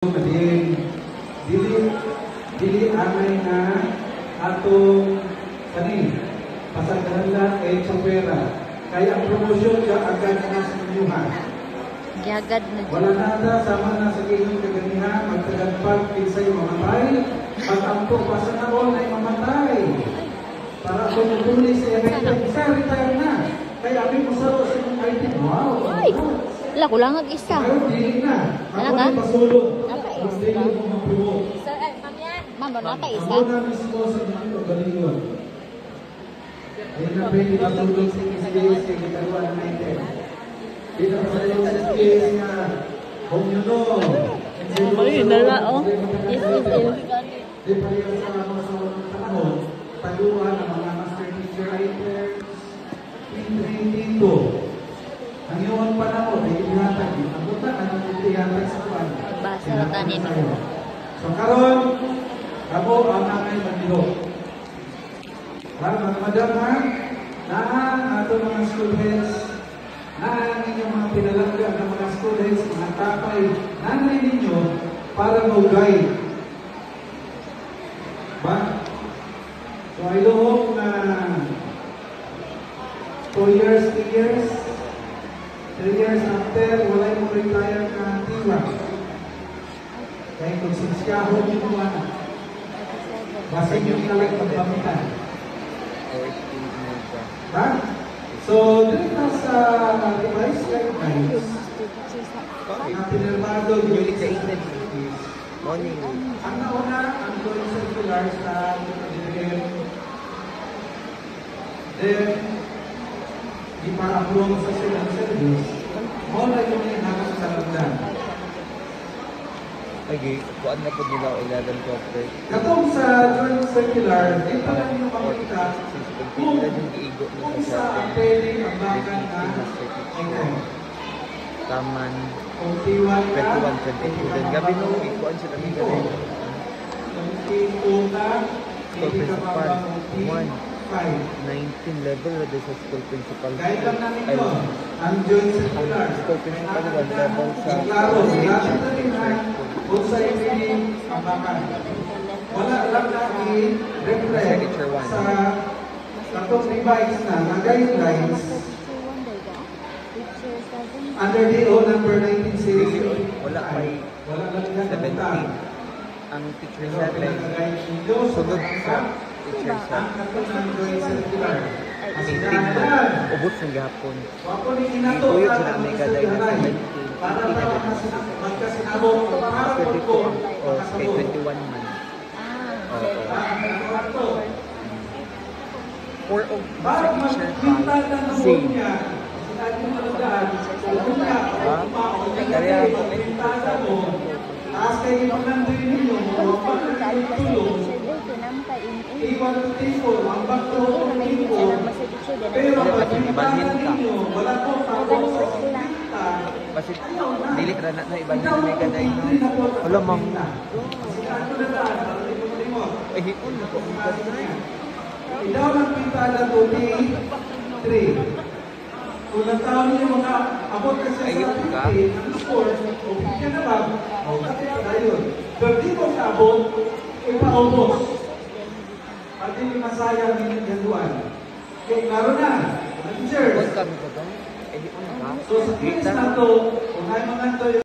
Dili anay na atong kani pasagdahan kay Chopera. Kaya ang promosyon ka agad na sa inyuhan. Gagad na dyan. Wala nata sama na sa inyong kaganihan, magtagagpag kinsay mamatay, matampo pa sa naon ay mamatay. Para tumutuli sa event, isa retire na. Kaya amin mo sa inyong item. Wow! Ay! Wala ko lang isa. Pero dili na. Ako Ano ay pasulong. Napa Dili isa? mo mapromote. Sir, ma'am yan. Ma'am, napa isa? Ako na mismo sa mga galingon. Ayun na pwede matulog sa KCS kay Gitaruan na item. Di na pasalong sa KCS nga kung yun o. Ay, dala, oh. Yes, yes, yes. Di pa rin sa mga sa panahon, taguan ng mga master teacher items, P3T2. Ang iyon pa na mo, may ihatag. Ang buta na ng ihatag sa kuwan. Basa na tanin. So karon, kamo ang amay manilo. Mga madam ha, naan ato mga school heads, naan inyong mga pinalangga ng mga school heads, mga tapay, nanay ninyo para mag-guide. Ba? So I hope na 2 years, 3 years, 3 years after, wala yung retire na tiwa. Kaya kung sinsyahon yung mga basin yung talag pagpamitan. Ha? So, dito sa device guidelines, na pinirmado yung Morning. ang nauna, ang going circular sa DBM. Then, di para-approve sa silang service, mo na yung hinakas sa landan. Okay, kuan na po nila 11 chapter. Katong sa joint circular, di pa lang yung makita kung sa pwede ang bagan na item. Taman Kung T1 ka, 21, 22. Then gabi no, ikuan sila ni gabi. kung T2 ka, hindi ka mabang kung T5. 19 level na sa school principal. Kahit lang namin yun, ang joint circular. School principal 1 level sa Klaro, natin na rin na kung sa ibiling ang bakan. Wala lang na i-reflect sa katong revise na guidelines under DO number 19 series. Wala pa Wala lang yan 17. Ang teacher guideline sunod sunod sa teacher sa ang katong ng joint circular. 18 ubos ng gahapon. Wapo ni inato Tuyod na sila ang may guideline na para 17. magkasinabot para po po O kay 21 man. Oo. 4 of para sa teacher magpinta na ng same. niya sinabi mo talagaan kung niya Kaya pinta na mo taas kayo yung nandoy ninyo tulong iwan to table ang bakto ng table pero pag pintahan ninyo wala po tapos sa pinta Kasi dili ka na iba niya may gaday no. Wala mang eh hipon ko. Idaw ng pintada to T3. Kung nagtaon niyo mga abot kasi sa T3, ang score, o ka na ba? O kasi na yun. Pero di mo sa abot, ipaubos. At hindi masayang yung ganduan. Kaya klaro na, teachers. Kami ko to. Eh hipon ka. So sa quiz na to, kung ay mga to